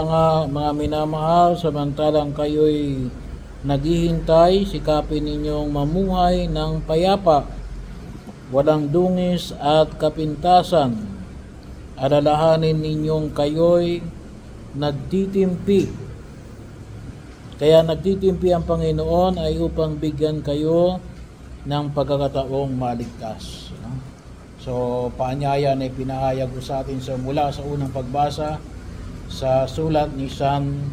Mga minamahal, samantalang kayo'y naghihintay, sikapin ninyong mamuhay ng payapa, walang dungis at kapintasan. Alalahanin ninyong kayo'y nagtitimpi. Kaya nagtitimpi ang Panginoon ay upang bigyan kayo ng pagkakataong maligtas. So, paanyaya na ipinahayag ko sa atin mula sa unang pagbasa sa sulat ni San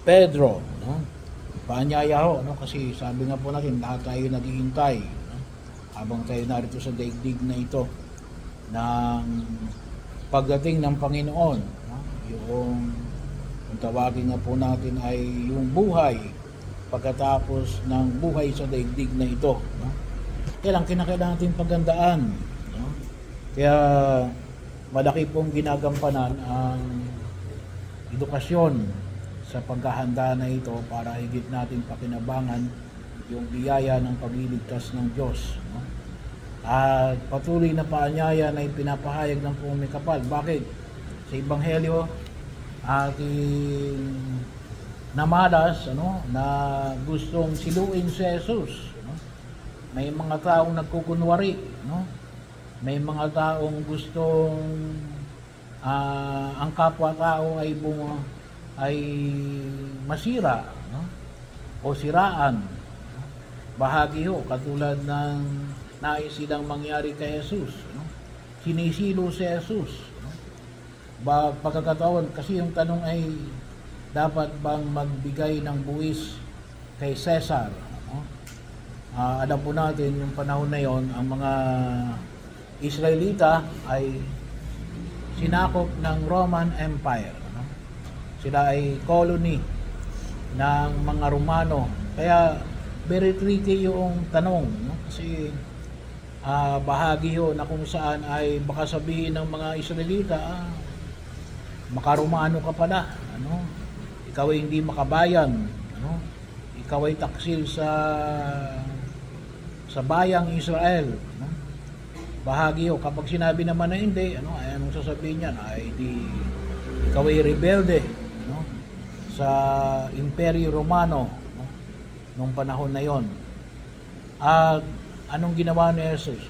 Pedro. Paanyaya ho, kasi sabi nga po natin, lahat tayo naghihintay habang tayo narito sa daigdig na ito ng pagdating ng Panginoon. Yung tawagin nga po natin ay yung buhay pagkatapos ng buhay sa daigdig na ito. Kaya lang kinakailangan natin pagandaan. Kaya malaki pong ginagampanan ang edukasyon sa paghahanda na ito para higit natin pakinabangan yung biyaya ng pagliligtas ng Diyos. At patuloy na paanyaya na ipinapahayag ng pumikapal. Bakit? Sa Ebanghelyo ating namalas na gustong siluin si Jesus. May mga taong nagkukunwari, may mga taong gustong ang kapwa-tao ay masira, o siraan. Bahagi ho, katulad ng nais silang mangyari kay Jesus. Sinisilo si Jesus. Pagkakataon, kasi yung tanong ay, dapat bang magbigay ng buwis kay Cesar? Alam po natin, yung panahon na yon, ang mga Israelita ay sinakop ng Roman Empire. Sila ay colony ng mga Romano. Kaya very tricky yung tanong, kasi bahagi ho na kung saan ay baka sabihin ng mga Israelita, makaromano ka pala, ikaw ay hindi makabayan, ikaw ay taksil sa bayang Israel. Bahagi ho, kapag sinabi naman na hindi, ay anong sasabihin niyan? Ay ikaw ay rebelde sa Imperyo Romano nung panahon na yon. At anong ginawa ni Jesus?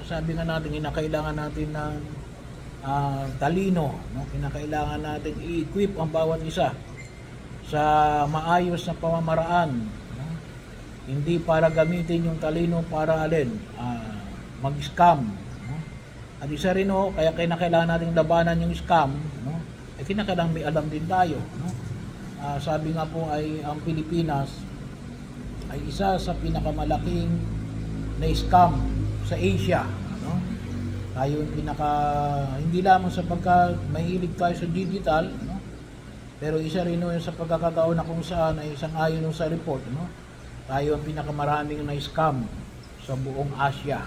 Sabi nga natin, kinakailangan natin ng talino, kinakailangan natin i-equip ang bawat isa sa maayos na pamamaraan, hindi para gamitin yung talino para mag-scam. At isa rin kaya kinakailangan natin labanan yung scam, kinakailangan may alam din tayo. Sabi nga po ay ang Pilipinas ay isa sa pinakamalaking na scam sa Asia. Tayo hindi lamang sapagkat mahilig tayo sa digital, pero isa rin yung sa pagkakataon na kung saan ay isang ayon sa report, tayo ang pinakamaraming na scam sa buong Asia.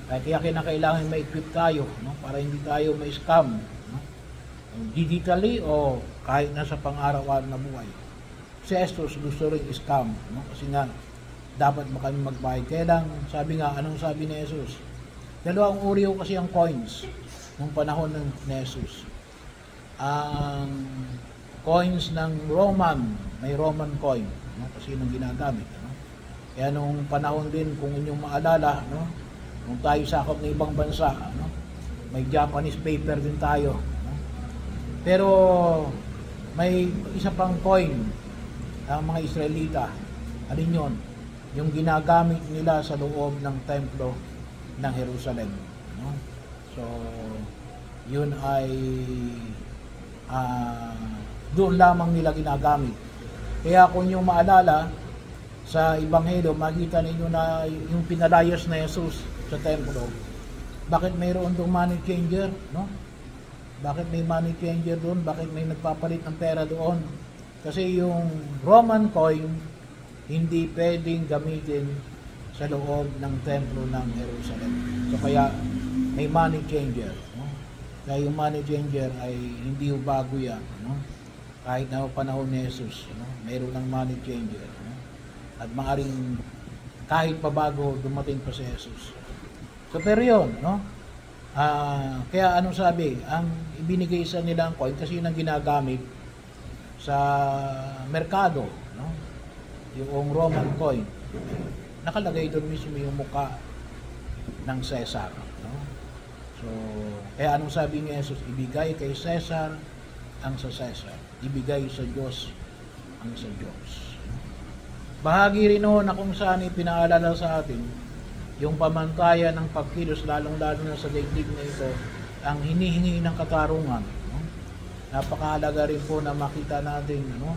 Kaya kinakailangan ma-equip tayo para hindi tayo ma-scam digitally o kahit nasa pang-araw-araw na buhay. Si Jesus gusto rin scam, kasi nga dapat kami magbayad. Kaya lang, sabi nga, anong sabi ni Jesus? Dalawang uri kasi ang coins nung panahon ng Jesus. Ang coins ng Roman, may Roman coin, kasi nung ginagamit. Kaya nung panahon din, kung inyong maalala, nung tayo sakop ng ibang bansa, may Japanese paper din tayo. Pero may isa pang coin ang mga Israelita. Alin yun? Yung ginagamit nila sa loob ng templo ng Jerusalem. So, yun ay doon lamang nila ginagamit. Kaya kung yung maalala sa Ebanghelyo, makita ninyo na yung pinalayas na Jesus sa templo. Bakit mayroon doon money changer? Bakit may money changer doon? Bakit may nagpapalit ng pera doon? Kasi yung Roman coin hindi pwedeng gamitin sa loob ng templo ng Jerusalem. So kaya may money changer. Kaya yung money changer ay hindi bago yan. Kahit na panahon ni Jesus, mayroon ng money changer. At maaring kahit pa bago dumating pa si Jesus. So pero yun, Kaya anong sabi, ang ibinigay sa nilang coin kasi yun ang ginagamit sa merkado, no? Yung Roman coin, nakalagay doon mismo yung mukha ng Caesar, no? So, kaya anong sabi ni Jesus, ibigay kay Caesar ang sa Caesar, ibigay sa Diyos ang sa Diyos. Bahagi rin noon na kung saan ipinaalala sa atin yung pamantayan ng pagkilos, lalong-lalo na sa daigdig na ito, ang hinihingi ng katarungan, no? Napakahalaga rin po na makita natin, no,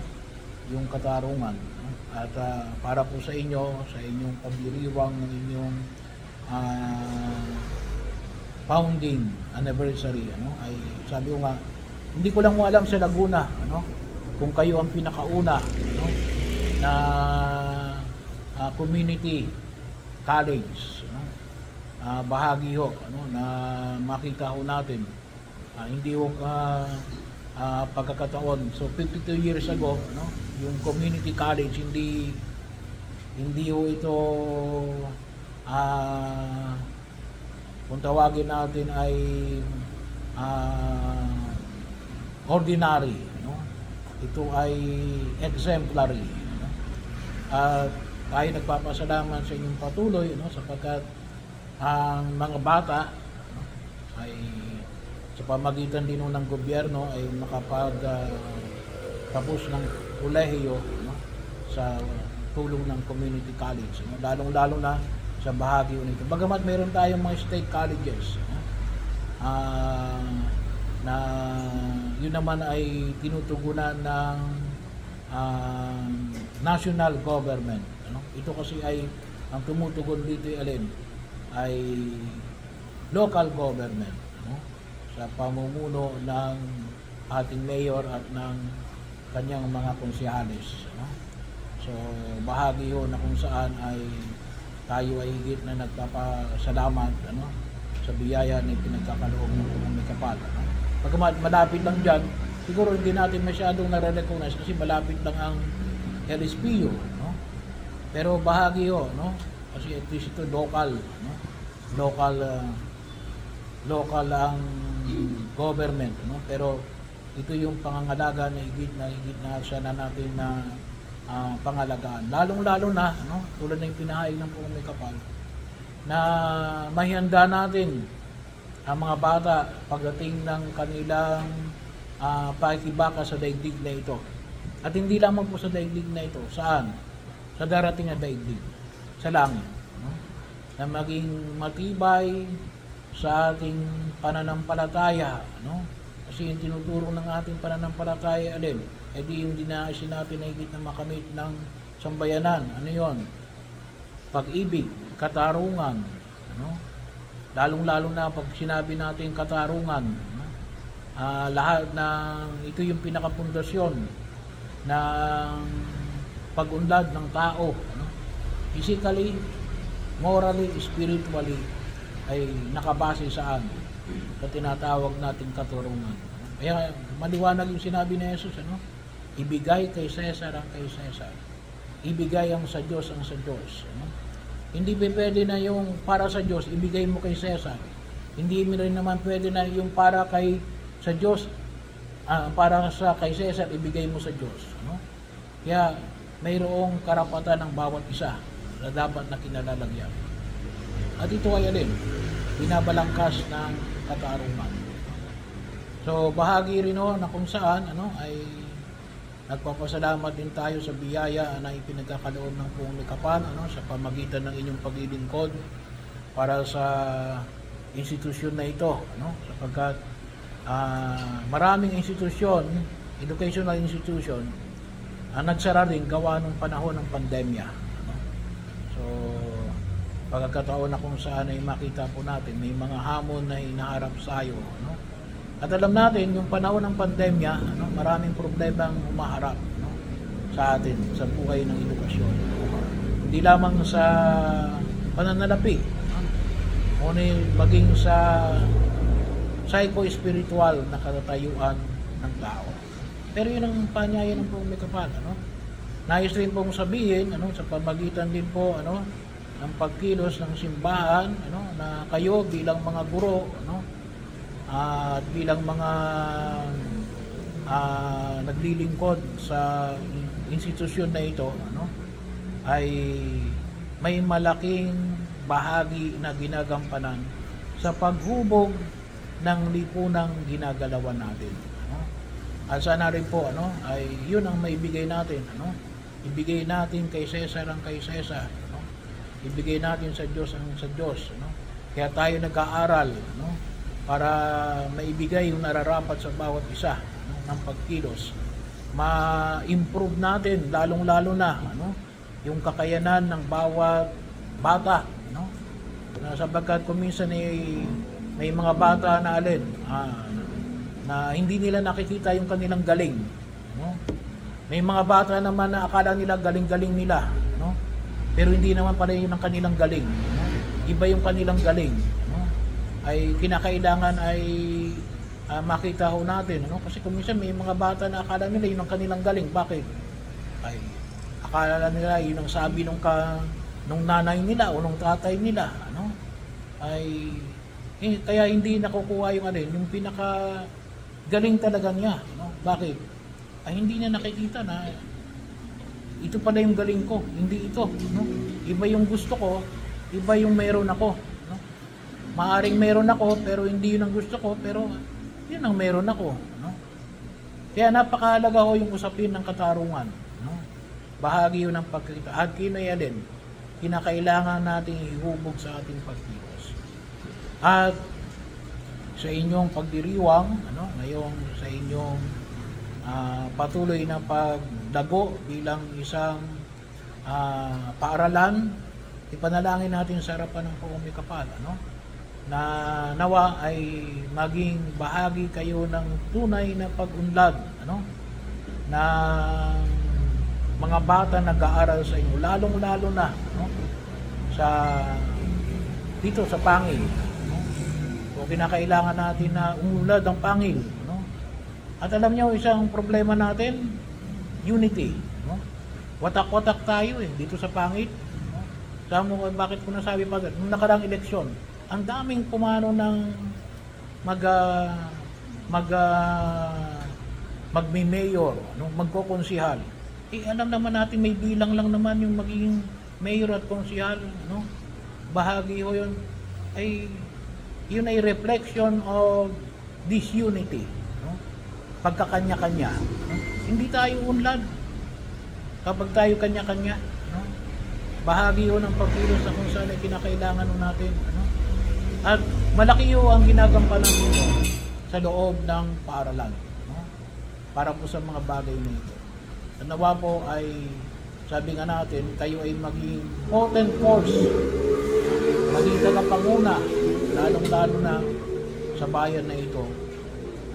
yung katarungan, no? At para po sa inyo, sa inyong pagdiriwang ng inyong founding anniversary, ano, ay sabi ko nga, hindi ko lang alam sa Laguna, ano, kung kayo ang pinakauna, no, na community college, no, bahagi ho, ano, na makita ho natin, hindi ho pagkakataon. So 52 years ago, no, yung community college hindi ho ito kung tawagin natin ay ordinary, no? Ito ay exemplary, no? At tayo nagpapasalamat sa inyong patuloy, no, sapagkat ang mga bata, no, ay sa pamagitan din ng gobyerno ay makapag tapos ng kolehiyo, no, sa tulong ng community college, no? Lalong-lalo na sa bahagi nito. Bagamat mayroon tayong mga state colleges, no, na yun naman ay tinutugunan ng national government, ano? Ito kasi ay ang tumutugon dito ay local government, ano? Sa pamumuno ng ating mayor at ng kanyang mga konsehalis, ano? So bahagi yun na kung saan ay tayo ay higit na nagpapasalamat, ano, sa biyaya na pinagkakaloob ng may kapal, ano? Pagkamat malapit lang dyan, siguro hindi natin masyadong nare-recognize kasi malapit lang ang LSPU, no? Pero bahagi ho, no? Kasi at least ito local, no? Local ang government, no? Pero ito yung pangangalaga na higit na sana natin na pangalagaan. Lalong-lalo na, no? Tulad ng pinahayag ng Pong May Kapal, na mahihanda natin ang mga bata pagdating ng kanilang pakikibaka sa daigdig na ito. At hindi lamang po sa daigdig na ito. Saan? Sa darating na daigdig. Sa langit, no? Na maging matibay sa ating pananampalataya, no? Kasi yung tinuturo ng ating pananampalataya ay di yung dinaisin natin na higit na makamit ng sambayanan. Ano yon? Pag-ibig, katarungan, no? Lalong-lalo na pag sinabi natin katarungan, no? Lahat ng ito yung pinakapundasyon ng pag-unlad ng tao, no? Physically, morally, spiritually ay nakabase saan? Sa tinatawag nating katarungan. Kaya maliwanag yung sinabi ni Jesus, ano? Ibigay kay Caesar ang kay Caesar. Ibigay ang sa Diyos ang sa Diyos, ano? Hindi pwede na yung para sa Diyos, ibigay mo kay Caesar. Hindi rin naman pwede na yung para kay sa Diyos, para sa kay Caesar, ibigay mo sa Diyos, no? Kaya mayroong karapatan ng bawat isa na dapat na kinalalagyan. At ito ay binabalangkas ng katarungan. So bahagi rin na kung saan ay nagpapasalamat din tayo sa biyaya na ipinagkakaloob ng Pong May Kapal, sa pamagitan ng inyong paglilingkod para sa institusyon na ito, sapagkat maraming institusyon, educational institution, nagsara rin gawa ng panahon ng pandemya, So pagkakataon na kung saan ay makita po natin may mga hamon na hinaharap sayo, At alam natin, yung panahon ng pandemya, maraming problemang humaharap, sa atin, sa buhay ng edukasyon. Hindi lamang sa pananalapi, ngunit maging sa psycho-spiritual na katatayuan ng tao. Pero yun ang panyaya ng Pong May Kapal, Nais rin pong sabihin, sa pamagitan din po, ng pagkilos ng simbahan, ano, na kayo bilang mga guro, ano, at bilang mga naglilingkod sa institusyon na ito, ano, ay may malaking bahagi na ginagampanan sa paghubog ng lipunang ginagalawan natin, ano? At sana rin po, ano, ay yun ang maibigay natin, ano? Ibigay natin kay Cesar ang kay Cesar, ano? Ibigay natin sa Diyos ang sa Diyos, ano? Kaya tayo nag-aaral, ano, para maibigay yung nararapat sa bawat isa, ano, ng pagkilos. Ma-improve natin lalong-lalo na, ano, yung kakayanan ng bawat bata, no? Sapagkat kuminsan may mga bata na na hindi nila nakikita yung kanilang galing, no? May mga bata naman na akala nila galing-galing nila, no? Pero hindi naman pala yun ang kanilang galing, no? Iba yung kanilang galing, no? Ay kinakailangan ay makita ho natin, no? Kasi kuminsan may mga bata na akala nila yun ang kanilang galing. Bakit? Ay akala nila yun ang sabi nung nanay nila o nung tatay nila, ano, ay kaya hindi nakukuha yung yung pinaka galing talaga niya, no? Bakit? Ay hindi niya nakikita na ito pala yung galing ko, hindi ito, no? Iba yung gusto ko, iba yung meron ako, no? Maaring meron ako pero hindi yun ang gusto ko, pero yun ang meron ako, no? Kaya napakahalaga ho yung usapin ng katarungan, no? Bahagi yun ng pagkikita. At kinayalin, kinakailangan nating ihubog sa ating pagkilos. At sa inyong pagdiriwang, ano, ngayong sa inyong patuloy na pagdago bilang isang paaralan, ipanalangin natin sa harapan ng Poong Kapal, ano, na nawa ay maging bahagi kayo ng tunay na pag-unlad, ano, na mga bata nag-aaral sa inyo, lalong-lalo na, no, dito sa Pangil, no? So kinakailangan natin na umunlad ang Pangil, no? At alam niyo, isang problema natin, unity, no? Watak-watak tayo dito sa Pangil, no? Bakit ko nasabi pa nung nakaraang eleksyon, ang daming pumano ng magmi-mayor, no? Magkokonsihal. Alam naman natin may bilang lang naman yung magiging mayor at konsihal, no? Bahagi ho yun ay reflection of disunity, no? Pagkakanya-kanya, no? Hindi tayo unlad kapag tayo kanya-kanya, no? Bahagi ho ng pagkilos na kung saan ay kinakailangan natin, no? At malaki ho ang ginagampanan nito sa loob ng paaralan, no? Para po sa mga bagay na ito. Nawa po ay, sabi nga natin, kayo ay maging potent force, maging tagapanguna, lalong-lalo na sa bayan na ito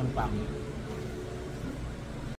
ng Panginoon.